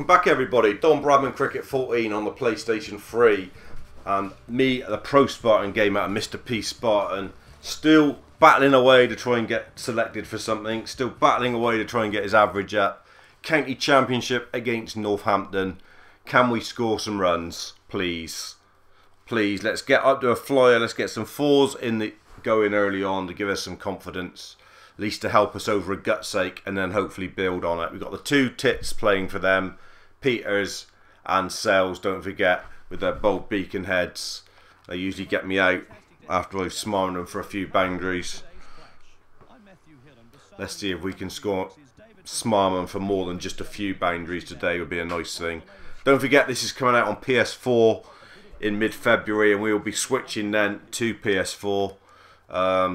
Welcome back everybody, Don Bradman Cricket 14 on the PlayStation 3 and me, the ProSpartanGamer and Mr. P.Spartan, still battling away to try and get selected for something, still battling away to try and get his average up. County Championship against Northampton. Can we score some runs, please? Please, let's get up to a flyer, let's get some fours in the going early on to give us some confidence. At least to help us over a gut's sake, and then hopefully build on it. We've got the two tits playing for them, Peters and Sells, don't forget, with their bold beacon heads. They usually get me out after I've smarted them for a few boundaries. Let's see if we can smart them for more than just a few boundaries today. Would be a nice thing. Don't forget, this is coming out on PS4 in mid-February, and we will be switching then to PS4,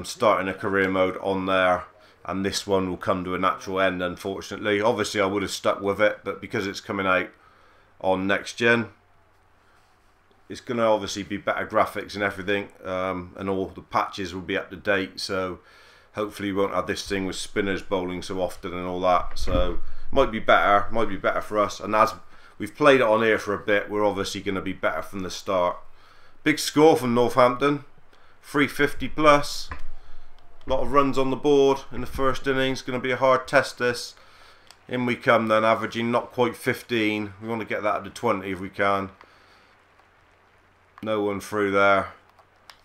starting a career mode on there. And this one will come to a natural end, unfortunately. Obviously, I would have stuck with it, but because it's coming out on next gen, it's going to obviously be better graphics and everything, and all the patches will be up to date. So hopefully, we won't have this thing with spinners bowling so often and all that. So might be better for us. And as we've played it on here for a bit, we're obviously going to be better from the start. Big score from Northampton, 350 plus. A lot of runs on the board in the first innings. Going to be a hard test this. In we come then, averaging not quite 15. We want to get that up to 20 if we can. No one through there.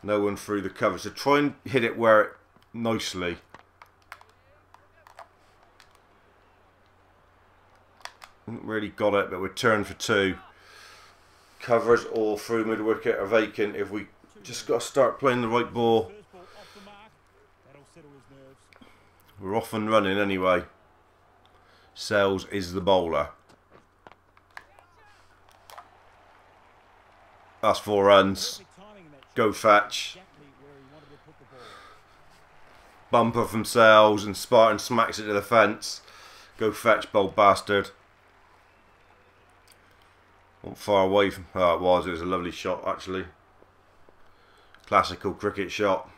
No one through the cover. So try and hit it where it nicely. Haven't really got it, but we're turned for two. Covers all through mid wicket are vacant if we just got to start playing the right ball. We're off and running anyway. Sells is the bowler. That's 4 runs. Go fetch. Bumper from Sells, and Spartan smacks it to the fence. Go fetch, bold bastard. Not far away from it was a lovely shot actually. Classical cricket shot.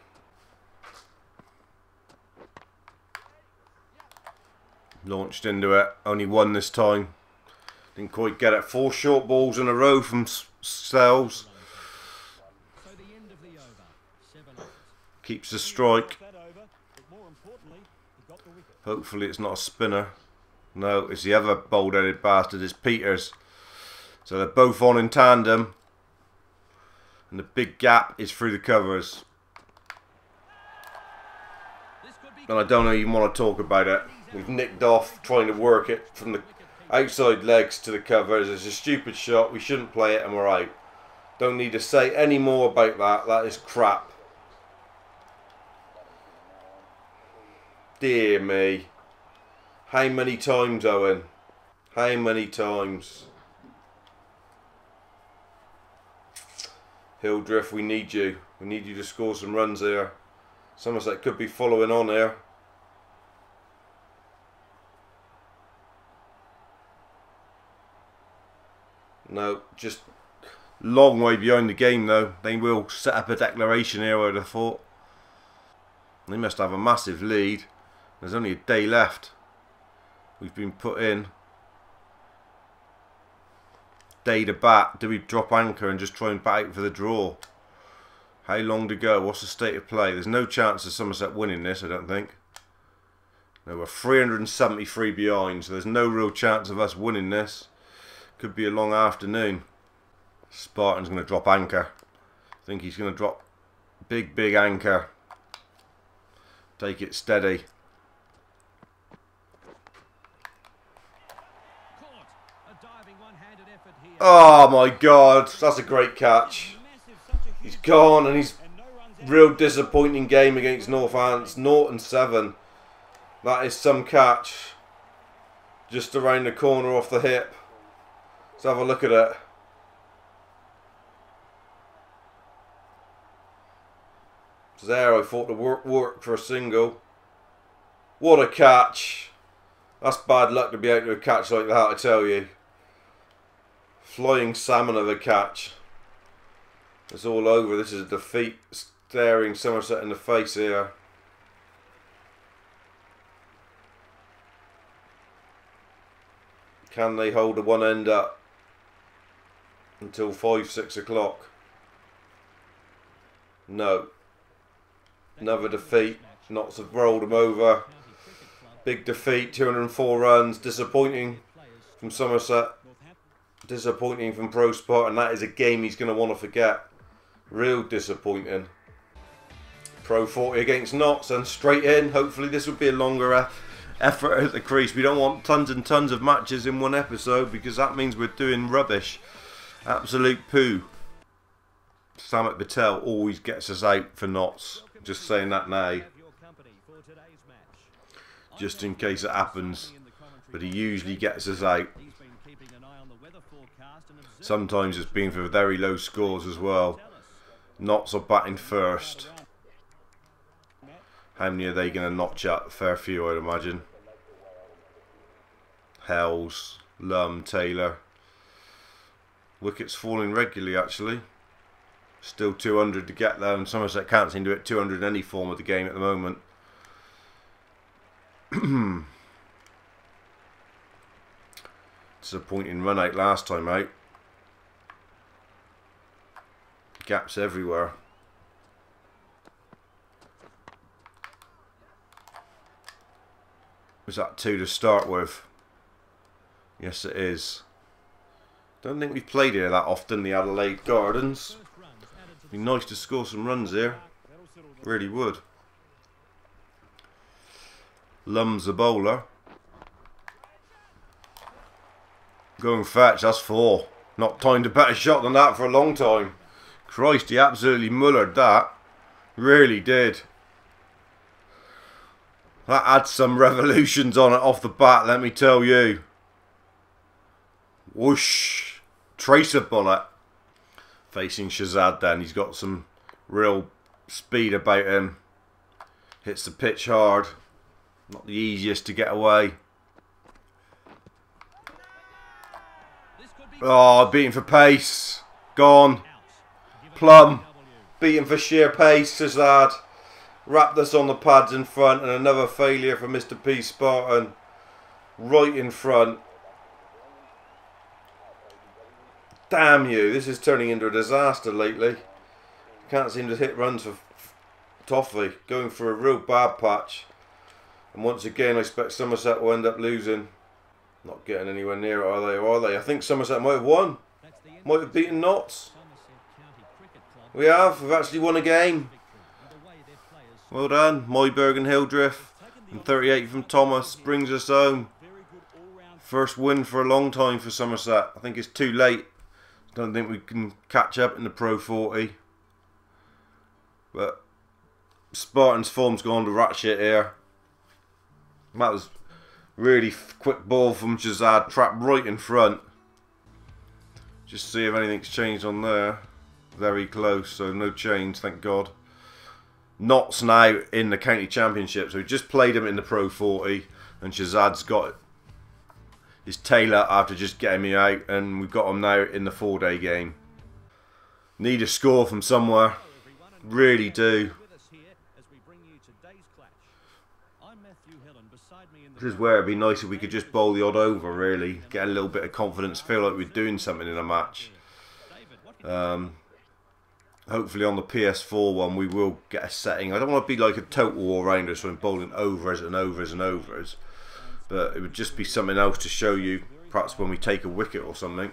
Launched into it, only one this time. Didn't quite get it. 4 short balls in a row from Sells. Keeps the strike. Hopefully it's not a spinner. No, it's the other bold-headed bastard, it's Peters. So they're both on in tandem. And the big gap is through the covers. And I don't even want to talk about it. We've nicked off trying to work it from the outside legs to the covers. It's a stupid shot. We shouldn't play it and we're out. Don't need to say any more about that. That is crap. Dear me. How many times, Owen? How many times? Hildreth, we need you. We need you to score some runs here. Somerset could be following on here. No, just long way behind the game though. They will set up a declaration here, I would have thought. They must have a massive lead. There's only a day left. We've been put in. Day to bat. Do we drop anchor and just try and bat out for the draw? How long to go? What's the state of play? There's no chance of Somerset winning this, I don't think. No, we're 373 behind, so there's no real chance of us winning this. Could be a long afternoon. Spartan's going to drop anchor. I think he's going to drop big anchor. Take it steady. Oh my God, that's a great catch. He's gone, and he's real disappointing game against Northampton. 0-7. That is some catch. Just around the corner off the hip. Let's have a look at it. There, I thought the work for a single. What a catch. That's bad luck to be able to a catch like that, I tell you. Flying salmon of a catch. It's all over. This is a defeat staring Somerset in the face here. Can they hold the one end up until 5, 6 o'clock? No. Another defeat. Knots have rolled them over. Big defeat, 204 runs. Disappointing from Somerset. Disappointing from Pro-Spartan. That is a game he's going to want to forget. Real disappointing. Pro 40 against Notts and straight in. Hopefully this will be a longer effort at the crease. We don't want tons and tons of matches in one episode because that means we're doing rubbish. Absolute poo. Samit Patel always gets us out for Notts. Just saying that now. Just in case it happens. But he usually gets us out. Sometimes it's been for very low scores as well. Notts are batting first. How many are they going to notch up? A fair few, I'd imagine. Hells, Lum, Taylor. Wickets falling regularly, actually. Still 200 to get there, and Somerset can't seem to hit 200 in any form of the game at the moment. Disappointing run out last time out. Gaps everywhere. Was that 2 to start with? Yes, it is. Don't think we've played here that often, the Adelaide Gardens. It'd be nice to score some runs here. Really would. Lum's the bowler. Going fetch, that's 4. Not timed a better shot than that for a long time. Christ, he absolutely mullered that. Really did. That had some revolutions on it off the bat, let me tell you. Whoosh. Tracer bullet. Facing Shazad then. He's got some real speed about him. Hits the pitch hard. Not the easiest to get away. Oh, beating for pace. Gone. Plum. Beating for sheer pace, Shazad. Wrapped us on the pads in front, and another failure for Mr. P.Spartan. Right in front. Damn you, this is turning into a disaster lately. Can't seem to hit runs for Toffee. Going for a real bad patch. And once again, I expect Somerset will end up losing. Not getting anywhere near it, are they? Or are they? I think Somerset might have won. Might have beaten Notts. We have. We've actually won a game. Well done. Moyberg and Hildreth. And 38 from Thomas brings us home. First win for a long time for Somerset. I think it's too late. Don't think we can catch up in the Pro 40. But Spartan's form's gone to rat shit here. That was really quick ball from Shazad. Trapped right in front. Just see if anything's changed on there. Very close, so no change, thank God. Notts now in the county championship, so we just played him in the Pro 40, and Shazad's got his Taylor after just getting me out, and we've got him now in the 4-day game. Need a score from somewhere, really do. This is where it'd be nice if we could just bowl the odd over, really, get a little bit of confidence, feel like we're doing something in a match. Hopefully on the PS4 one we will get a setting. I don't want to be like a total all-rounder, so I'm bowling overs and overs and overs. But it would just be something else to show you, perhaps when we take a wicket or something.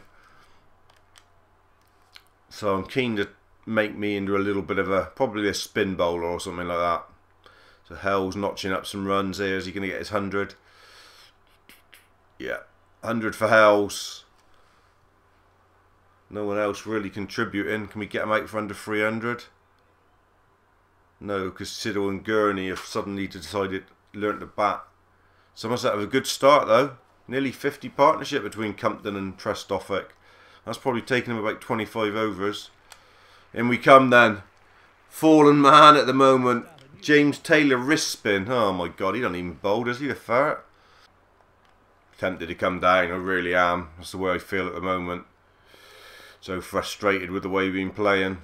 So I'm keen to make me into a little bit of a, probably a spin bowler or something like that. So Hell's notching up some runs here. Is he going to get his 100? Yeah, 100 for Hells. No one else really contributing. Can we get them out for under 300? No, because Siddle and Gurney have suddenly decided, learnt to bat. Somerset have a good start though. Nearly 50 partnership between Compton and Trestoffic. That's probably taken them about 25 overs. In we come then. Fallen man at the moment. James Taylor wrist spin. Oh my God, he don't even bowl, does he? The ferret. Tempted to come down, I really am. That's the way I feel at the moment. So frustrated with the way we've been playing.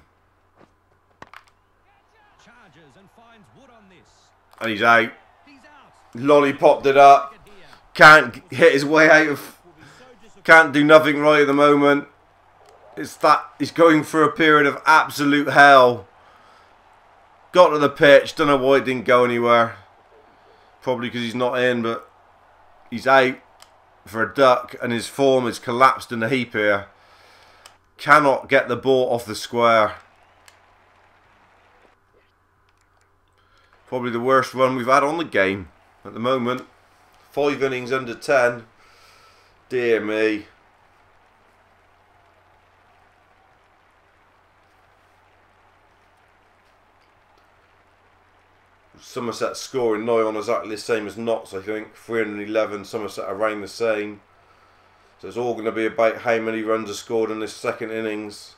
And he's out. Lollipopped it up. Can't hit his way out of Can't do nothing right at the moment. It's that he's going through a period of absolute hell. Got to the pitch. Don't know why it didn't go anywhere. Probably because he's not in, but he's out for a duck and his form has collapsed in a heap here. Cannot get the ball off the square. Probably the worst run we've had on the game at the moment. 5 innings under 10. Dear me. Somerset scoring nigh on exactly the same as Notts, I think. 311, Somerset around the same. So it's all going to be about how many runs are scored in this second innings.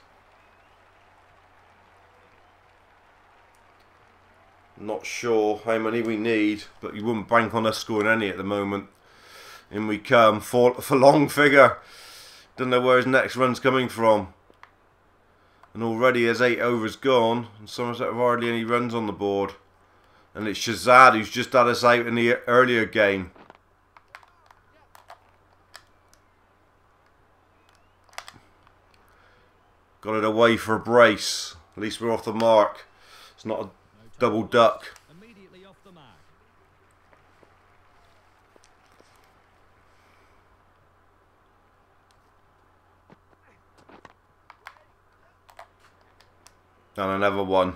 Not sure how many we need, but you wouldn't bank on us scoring any at the moment. In we come for long figure. Don't know where his next run's coming from. And already his 8 overs gone, and Somerset have hardly any runs on the board. And it's Shazad who's just had us out in the earlier game. Got it away for a brace. At least we're off the mark. It's not a double duck. Immediately off the mark. And another one.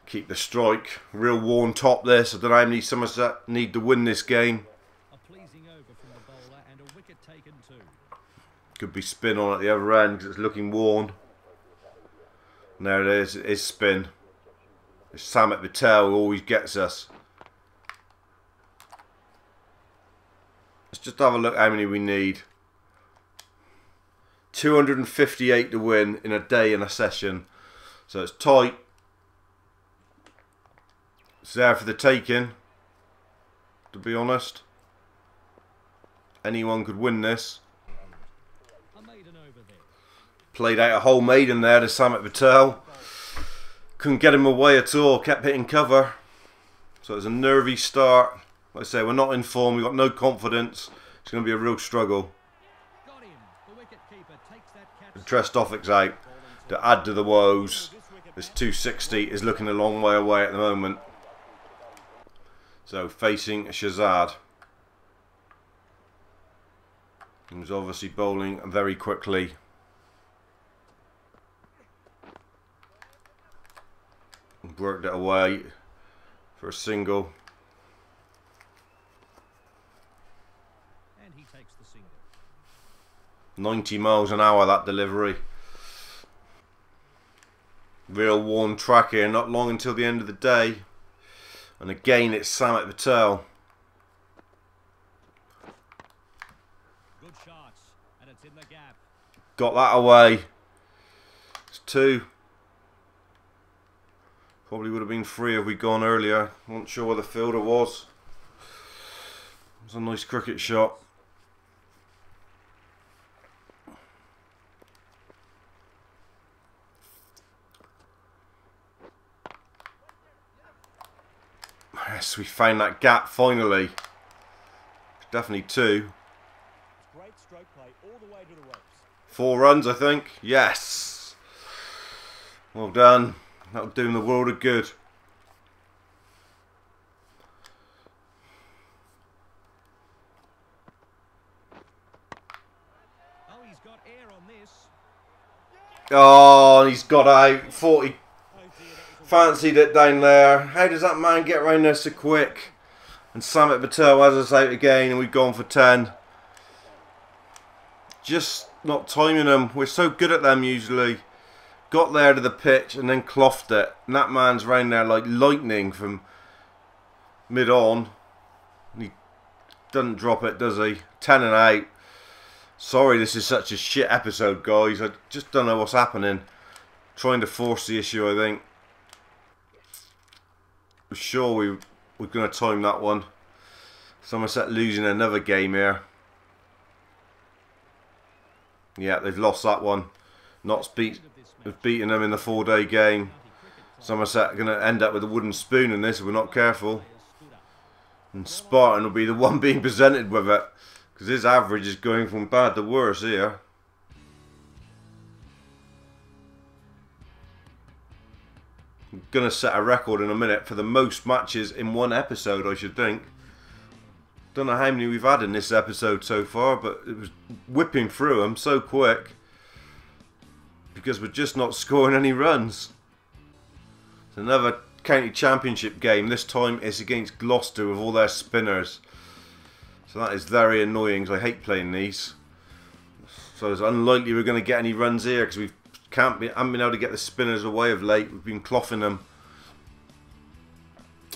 Keep the strike. Real worn top this. I don't know how many Somerset need to win this game. A pleasing over from the bowler and a wicket taken too. Could be spin on at the other end because it's looking worn. And there it is. It is spin. It's Samet Patel who always gets us. Let's just have a look how many we need. 258 to win in a day in a session. So it's tight. It's there for the taking, to be honest. Anyone could win this. A maiden over there. Played out a whole maiden there to Samet Patel. Couldn't get him away at all, kept hitting cover. So it was a nervy start. Like I say, we're not in form, we've got no confidence. It's going to be a real struggle. Got him. The wicket keeper takes that catch. Trestoff's out to add to the woes. This 260 is looking a long way away at the moment. So facing Shazad. He was obviously bowling very quickly. Worked it away for a single. And he takes the single. 90 miles an hour that delivery. Real worn track here, not long until the end of the day. And again it's Samet Patel. Good shots, and it's in the gap. Got that away. It's 2. Probably would have been 3 if we'd gone earlier. Not sure where the fielder was. It was a nice cricket shot. Yes, we found that gap finally. Definitely 2. Great stroke play all the way to the ropes. 4 runs, I think. Yes. Well done. That'll do him the world of good. Oh, he's got air on this. Oh, he's got out. 40. Fancied it down there. How does that man get around there so quick? And Samet Patel has us out again and we've gone for 10. Just not timing them. We're so good at them usually. Got there to the pitch and then clothed it. And that man's round there like lightning from mid-on. He doesn't drop it, does he? 10 and 8. Sorry this is such a shit episode, guys. I just don't know what's happening. Trying to force the issue, I think. I'm sure we're going to time that one. Somerset losing another game here. Yeah, they've lost that one. Notts have beaten them in the 4-day game. Somerset are going to end up with a wooden spoon in this if we're not careful. And Spartan will be the one being presented with it. Because his average is going from bad to worse here. I'm going to set a record in a minute for the most matches in one episode, I should think. Don't know how many we've had in this episode so far, but it was whipping through them so quick. Because we're just not scoring any runs. It's another county championship game. This time it's against Gloucester with all their spinners. So that is very annoying, because I hate playing these. So it's unlikely we're going to get any runs here, because we haven't been able to get the spinners away of late. We've been clothing them.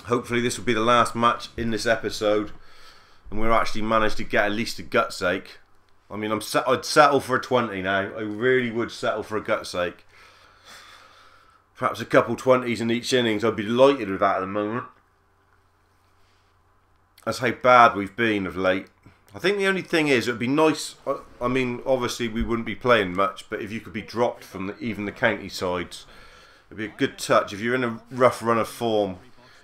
Hopefully this will be the last match in this episode, and we'll actually manage to get at least a gut's sake. I mean, I'd settle for a 20 now. I really would settle for a gut's sake. Perhaps a couple 20s in each innings. I'd be delighted with that at the moment. That's how bad we've been of late. I think the only thing is, it would be nice. I mean, obviously we wouldn't be playing much, but if you could be dropped from even the county sides, it'd be a good touch. If you're in a rough run of form,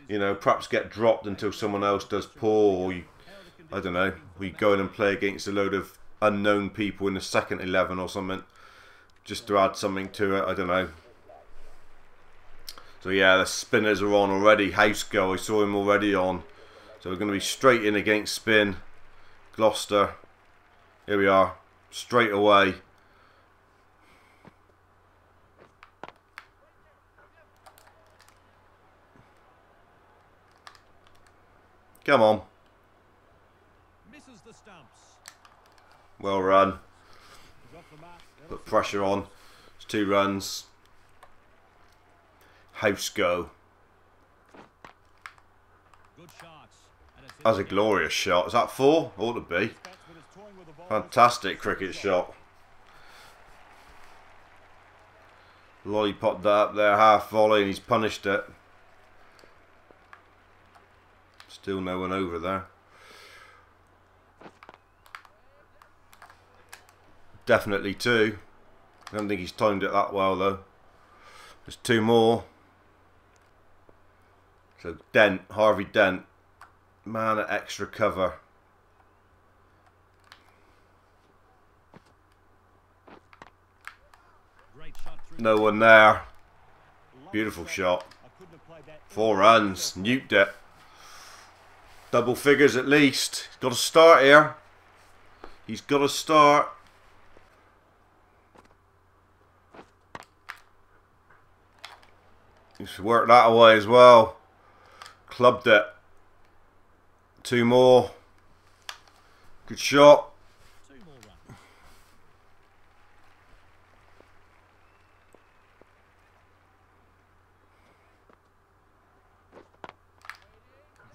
you know, perhaps get dropped until someone else does poor, or you, I don't know, we go in and play against a load of unknown people in the second 11 or something, just to add something to it. I don't know. So yeah, the spinners are on already. House go, I saw him already on. So we're going to be straight in against spin. Gloucester. Here we are. Straight away. Come on. Misses the stumps. Well run. Put pressure on. It's 2 runs. House go. Good shots. And it's That's a glorious shot. Is that 4? Ought to be. Fantastic cricket shot. Lollipopped that up there, half volley, and he's punished it. Still no one over there. Definitely 2. I don't think he's timed it that well though. There's 2 more. So Dent, Harvey Dent. Man at extra cover. great shot through. No one there. Beautiful shot. 4 runs. Nuked it. Double figures at least. He's got to start here. He's got to start. He's worked that away as well. Clubbed it. 2 more. Good shot. 2 more runs.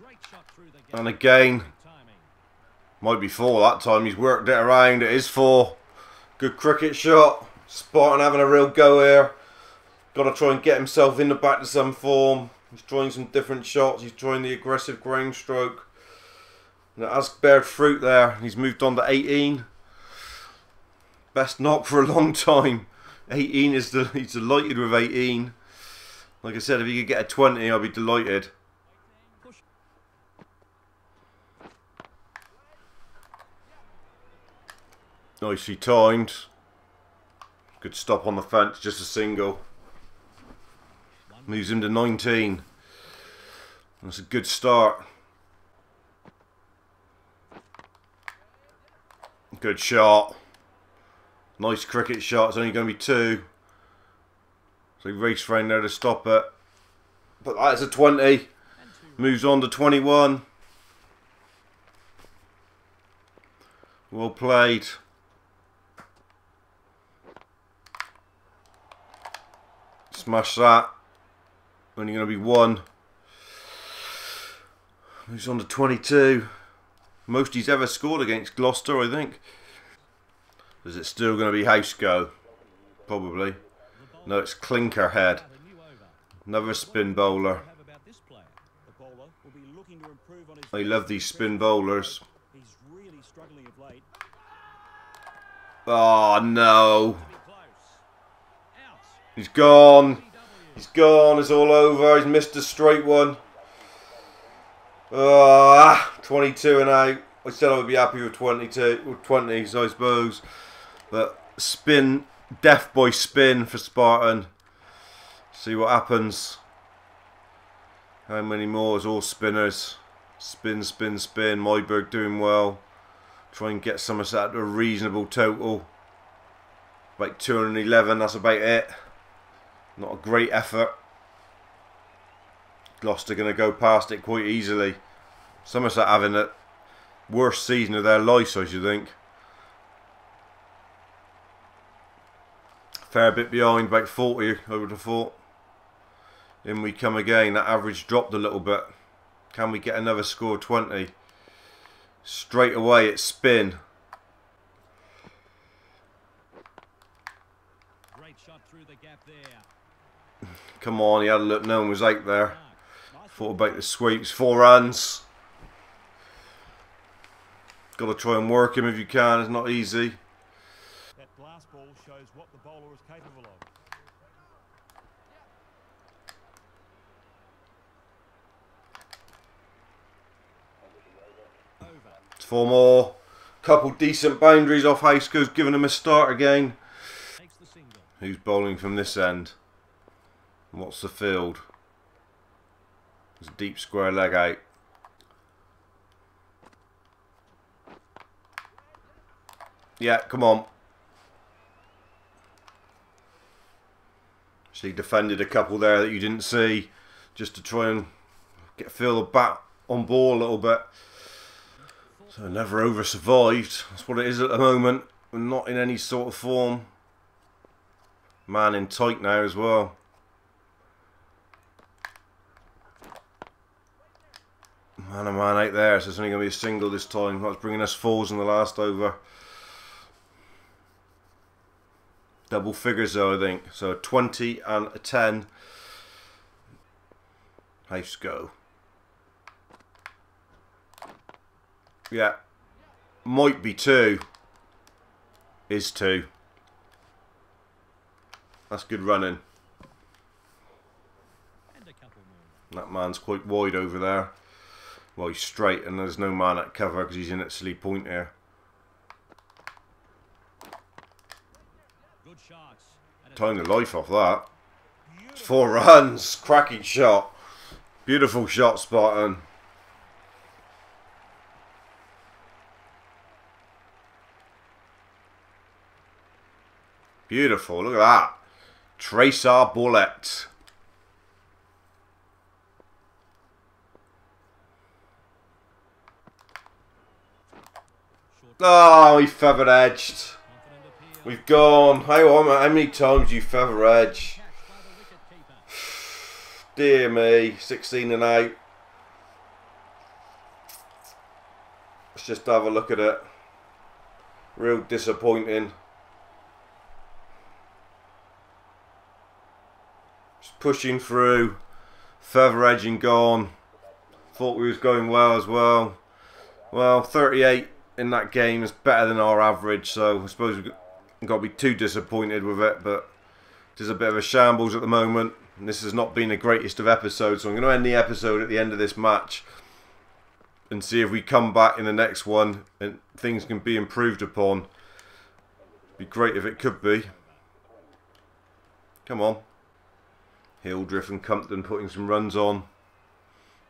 Great shot through the gap. And again. Timing. Might be 4 that time. He's worked it around. It is 4. Good cricket shot. Spartan having a real go here. Got to try and get himself in the back to some form. He's trying some different shots. He's trying the aggressive ground stroke. And it has bared fruit there. He's moved on to 18. Best knock for a long time. 18 is he's delighted with 18. Like I said, if he could get a 20, I'd be delighted. Push. Nicely timed. Good stop on the fence, just a single. Moves him to 19. That's a good start. Good shot. Nice cricket shot. It's only going to be 2. So he raced round there to stop it. But that's a 20. Moves on to 21. Well played. Smash that. Only going to be 1. Moves on to 22. Most he's ever scored against Gloucester, I think. Is it still going to be house go? Probably. No, it's clinker head. Another spin bowler. I love these spin bowlers. Oh no. He's gone. He's gone. It's all over. He's missed a straight one. 22 and out. I said I would be happy with 22, with 20s, I suppose. But spin, death by spin for Spartan. See what happens. How many more? It's all spinners. Spin, spin, spin. Myberg doing well. Try and get Somerset to a reasonable total. About 211, that's about it. Not a great effort. Gloucester going to go past it quite easily. Somerset having the worst season of their lives, I should think. Fair bit behind, about 40, I would have thought. In we come again. That average dropped a little bit. Can we get another score of 20? Straight away it's spin. Great shot through the gap there. Come on, he had a look, no one was out there. Thought about the sweeps. 4 runs. Got to try and work him if you can, it's not easy. That glass ball shows what the bowler is capable of. It's 4 more. Couple decent boundaries off Houseco's, giving him a start again. Takes the single. Who's bowling from this end? What's the field? It's a deep square leg out. Yeah, come on. She defended a couple there that you didn't see, just to try and feel the bat on ball a little bit. So never over survived. That's what it is at the moment. We're not in any sort of form. Man in tight now as well. Man, a man out there, so it's only going to be a single this time. That's bringing us 4s in the last over. Double figures though, I think. So 20 and a 10. House go. Yeah. Might be 2. Is 2. That's good running. And a couple more. That man's quite wide over there. Well, he's straight and there's no man at cover because he's in at silly point here. Good shots. And a Time the life off that. It's 4 runs. Cracking shot. Beautiful shot, Spartan. Beautiful. Look at that. Trace our bullet. Oh, he feather edged. confident appeal. We've gone. How many times you feather edge? Catch by the wicket-keeper. Dear me. 16 and out. Let's just have a look at it. Real disappointing. Just pushing through. Feather edging gone. Thought we was going well as well. Well, 38 in that game is better than our average, so I suppose we've got to be too disappointed with it, but it is a bit of a shambles at the moment, and this has not been the greatest of episodes, so I'm going to end the episode at the end of this match and see if we come back in the next one and things can be improved upon. Be great if it could be. Come on. Hildreth and Compton putting some runs on.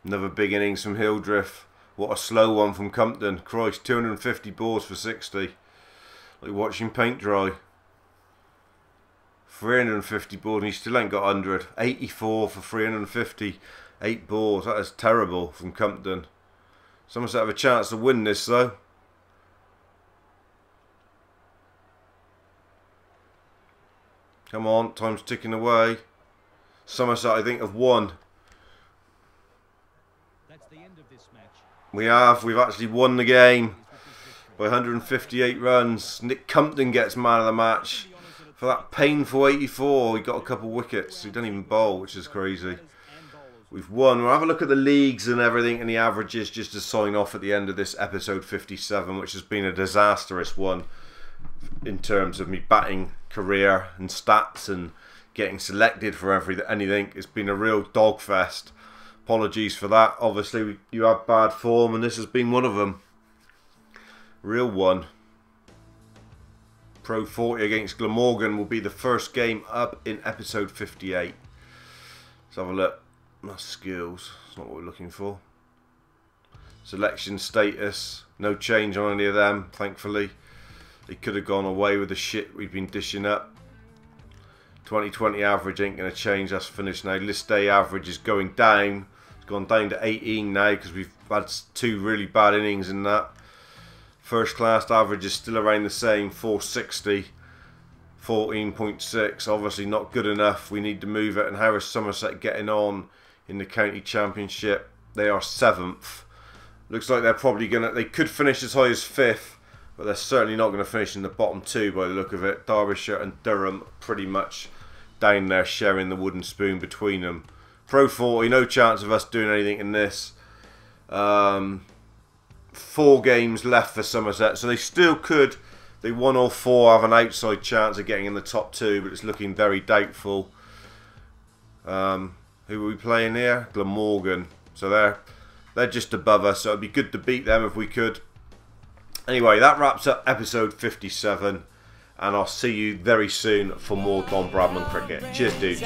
Another big innings from Hildreth. What a slow one from Compton. Christ, 250 balls for 60. Like watching paint dry. 350 balls and he still ain't got 100. 84 for 350. 8 balls. That is terrible from Compton. Somerset have a chance to win this though. Come on, time's ticking away. Somerset, I think, have won. That's the end of this match. We've actually won the game by 158 runs. Nick Compton gets man of the match for that painful 84. He got a couple wickets. He didn't even bowl, which is crazy. We've won. We'll have a look at the leagues and everything and the averages just to sign off at the end of this episode 57, which has been a disastrous one in terms of me batting career and stats and getting selected for anything. It's been a real dogfest. Apologies for that. Obviously, you have bad form, and this has been one of them. Real one. Pro 40 against Glamorgan will be the first game up in episode 58. Let's have a look. That's skills. That's not what we're looking for. Selection status. No change on any of them, thankfully. They could have gone away with the shit we've been dishing up. 2020 average ain't going to change. That's finished now. List day average is going down. It's gone down to 18 now because we've had 2 really bad innings in that. First class average is still around the same, 460. 14.6. Obviously not good enough. We need to move it. And how is Somerset getting on in the county championship? They are 7th. Looks like they're probably going to... They could finish as high as 5th. But they're certainly not going to finish in the bottom 2 by the look of it. Derbyshire and Durham pretty much down there sharing the wooden spoon between them. Pro 40, no chance of us doing anything in this. 4 games left for Somerset. So they still could, they 1 or 4, have an outside chance of getting in the top 2. But it's looking very doubtful. Who are we playing here? Glamorgan. So they're just above us. So it'd be good to beat them if we could. Anyway, that wraps up episode 57, and I'll see you very soon for more Don Bradman Cricket. Cheers, dudes.